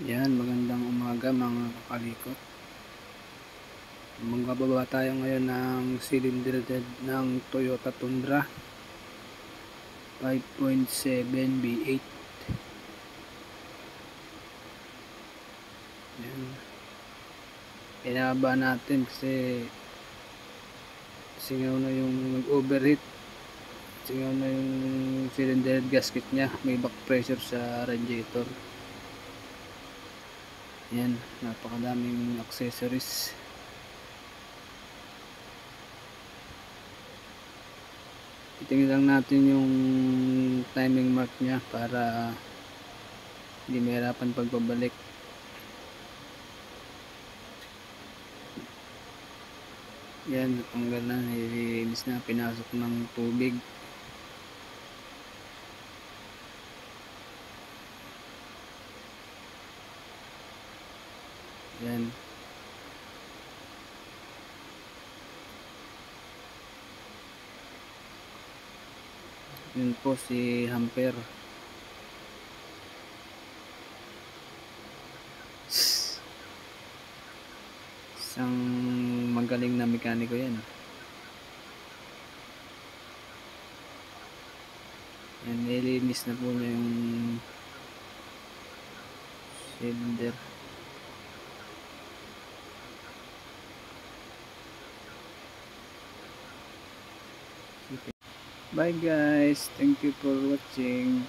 Yan, magandang umaga mga kakalikot. Magbababa tayo ngayon ng cylinder head ng Toyota Tundra 5.7 V8. Yan. Inaba natin kasi singaw na yung nag-overheat. Singaw na yung cylinder head gasket nya. May back pressure sa radiator. Yan, napakadaming accessories. Titingnan lang natin yung timing mark nya para hindi mahirapan pagbabalik. Yan, natanggal na, nililinis na, pinasok ng tubig. Yan. Yun po si Hamper. Isang magaling na mekaniko yan. Yan, nililinis na po niya yung cylinder. Bye guys, thank you for watching.